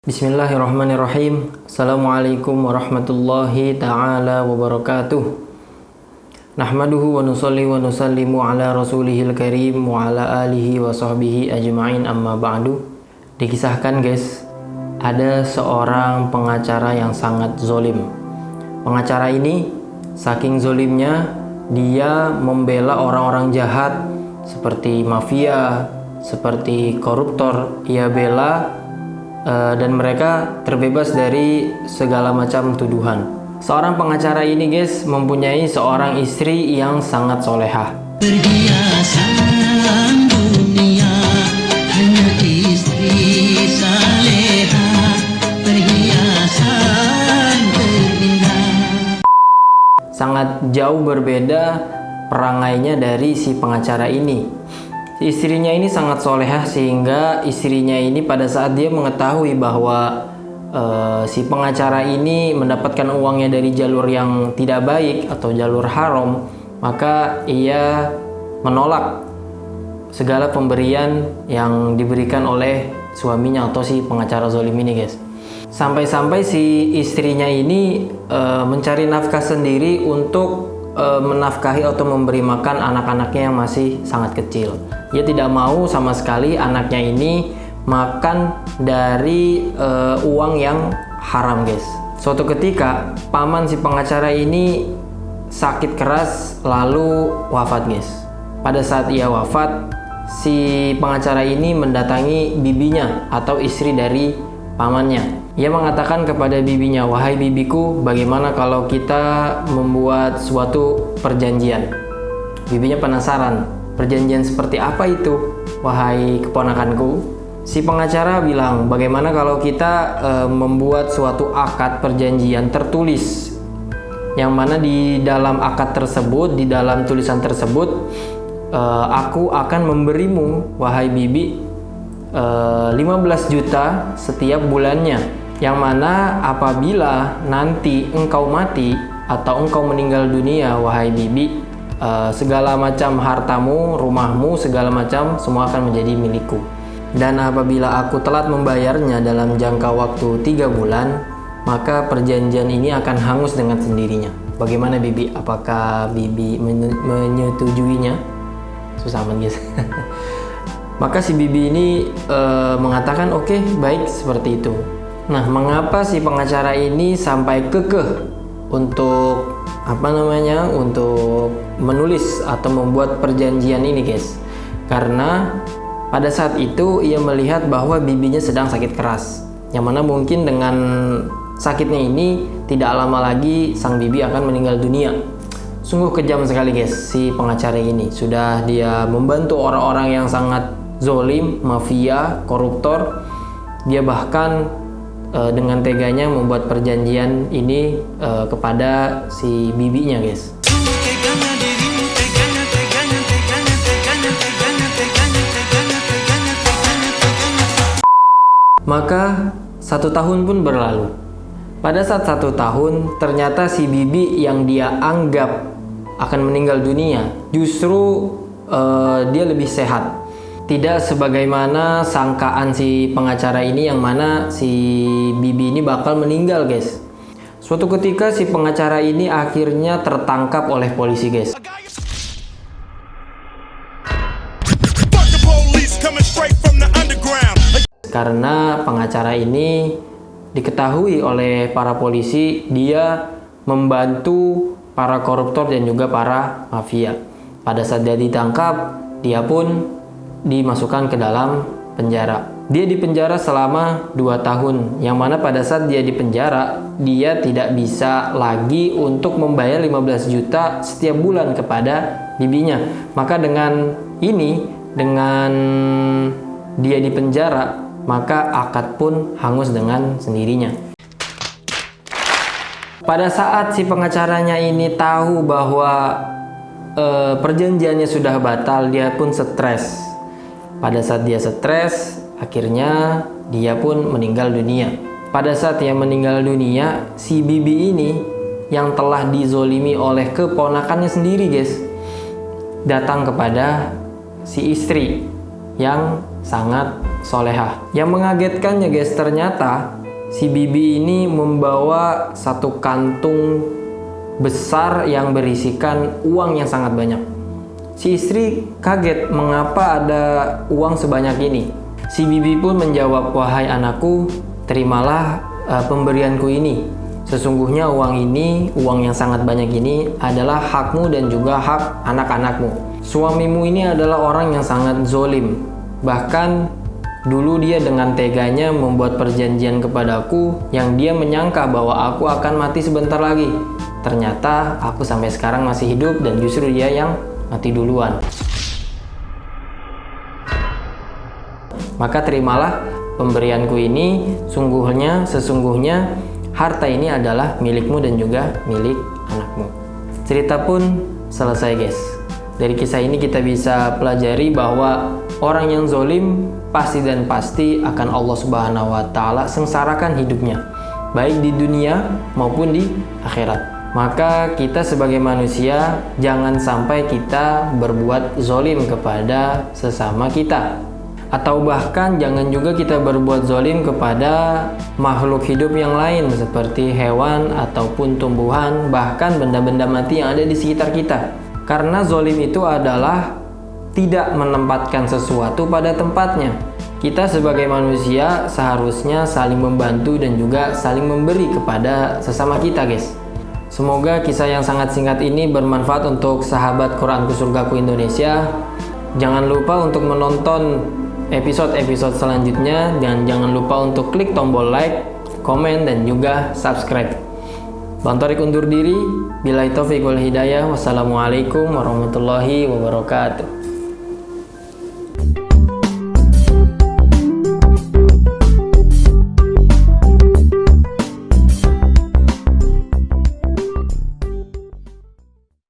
Bismillahirrahmanirrahim. Assalamualaikum warahmatullahi ta'ala wabarakatuh. Nahmaduhu wa nusalli wa nusallimu ala rasulihil karim wa ala alihi wa sahbihi ajma'in, amma ba'du. Dikisahkan guys, ada seorang pengacara yang sangat zolim. Pengacara ini saking zolimnya, dia membela orang-orang jahat seperti mafia, seperti koruptor. Ia bela dan mereka terbebas dari segala macam tuduhan. Seorang pengacara ini guys mempunyai seorang istri yang sangat solehah. Perhiasan dunia hanya istri saleha, perhiasan terindah. Sangat jauh berbeda perangainya dari si pengacara ini. Istrinya ini sangat solehah sehingga istrinya ini pada saat dia mengetahui bahwa si pengacara ini mendapatkan uangnya dari jalur yang tidak baik atau jalur haram, maka ia menolak segala pemberian yang diberikan oleh suaminya atau si pengacara zolim ini guys. Sampai-sampai si istrinya ini mencari nafkah sendiri untuk menafkahi atau memberi makan anak-anaknya yang masih sangat kecil. Dia tidak mau sama sekali anaknya ini makan dari uang yang haram guys. Suatu ketika paman si pengacara ini sakit keras lalu wafat guys. Pada saat ia wafat, si pengacara ini mendatangi bibinya atau istri dari pamannya. Ia mengatakan kepada bibinya, "Wahai bibiku, bagaimana kalau kita membuat suatu perjanjian?" Bibinya penasaran, "Perjanjian seperti apa itu, wahai keponakanku?" Si pengacara bilang, "Bagaimana kalau kita membuat suatu akad perjanjian tertulis, yang mana di dalam akad tersebut, di dalam tulisan tersebut, aku akan memberimu, wahai bibi, 15 juta setiap bulannya. Yang mana apabila nanti engkau mati atau engkau meninggal dunia, wahai bibi, segala macam hartamu, rumahmu, segala macam semua akan menjadi milikku. Dan apabila aku telat membayarnya dalam jangka waktu 3 bulan, maka perjanjian ini akan hangus dengan sendirinya. Bagaimana bibi? Apakah bibi menyetujuinya?" Susah banget guys. Maka si bibi ini mengatakan, "Oke, baik, seperti itu." Nah, mengapa si pengacara ini sampai kekeh untuk untuk menulis atau membuat perjanjian ini guys? Karena pada saat itu ia melihat bahwa bibinya sedang sakit keras, yang mana mungkin dengan sakitnya ini tidak lama lagi sang bibi akan meninggal dunia. Sungguh kejam sekali guys si pengacara ini. Sudah dia membantu orang-orang yang sangat zolim, mafia, koruptor. Dia bahkan dengan teganya membuat perjanjian ini kepada si bibinya guys. Maka 1 tahun pun berlalu. Pada saat 1 tahun, ternyata si bibi yang dia anggap akan meninggal dunia justru dia lebih sehat. Tidak sebagaimana sangkaan si pengacara ini, yang mana si bibi ini bakal meninggal guys. Suatu ketika si pengacara ini akhirnya tertangkap oleh polisi guys. Karena pengacara ini diketahui oleh para polisi dia membantu para koruptor dan juga para mafia. Pada saat dia ditangkap, dia pun dimasukkan ke dalam penjara. Dia dipenjara selama 2 tahun, yang mana pada saat dia dipenjara, dia tidak bisa lagi untuk membayar 15 juta setiap bulan kepada bibinya. Maka dengan ini, dengan dia dipenjara, maka akad pun hangus dengan sendirinya. Pada saat si pengacaranya ini tahu bahwa perjanjiannya sudah batal, dia pun stres. Pada saat dia stres, akhirnya dia pun meninggal dunia. Pada saat dia meninggal dunia, si bibi ini yang telah dizolimi oleh keponakannya sendiri guys, datang kepada si istri yang sangat solehah. Yang mengagetkannya guys, ternyata si bibi ini membawa satu kantung besar yang berisikan uang yang sangat banyak. Si istri kaget mengapa ada uang sebanyak ini. Si bibi pun menjawab, "Wahai anakku, terimalah pemberianku ini. Sesungguhnya uang ini, uang yang sangat banyak ini adalah hakmu dan juga hak anak-anakmu. Suamimu ini adalah orang yang sangat zolim. Bahkan dulu dia dengan teganya membuat perjanjian kepadaku yang dia menyangka bahwa aku akan mati sebentar lagi. Ternyata aku sampai sekarang masih hidup dan justru dia yang mati duluan. Maka terimalah pemberianku ini, sesungguhnya harta ini adalah milikmu dan juga milik anakmu." Cerita pun selesai guys. Dari kisah ini kita bisa pelajari bahwa orang yang zolim pasti dan pasti akan Allah Subhanahu wa Ta'ala sengsarakan hidupnya, baik di dunia maupun di akhirat. Maka kita sebagai manusia jangan sampai kita berbuat zolim kepada sesama kita. Atau bahkan jangan juga kita berbuat zolim kepada makhluk hidup yang lain seperti hewan ataupun tumbuhan, bahkan benda-benda mati yang ada di sekitar kita. Karena zolim itu adalah tidak menempatkan sesuatu pada tempatnya. Kita sebagai manusia seharusnya saling membantu dan juga saling memberi kepada sesama kita guys. Semoga kisah yang sangat singkat ini bermanfaat untuk sahabat Quranku Surgaku Indonesia. Jangan lupa untuk menonton episode-episode selanjutnya dan jangan lupa untuk klik tombol like, komen, dan juga subscribe. Bang Torik undur diri. Billahi taufiq wal hidayah. Wassalamualaikum warahmatullahi wabarakatuh.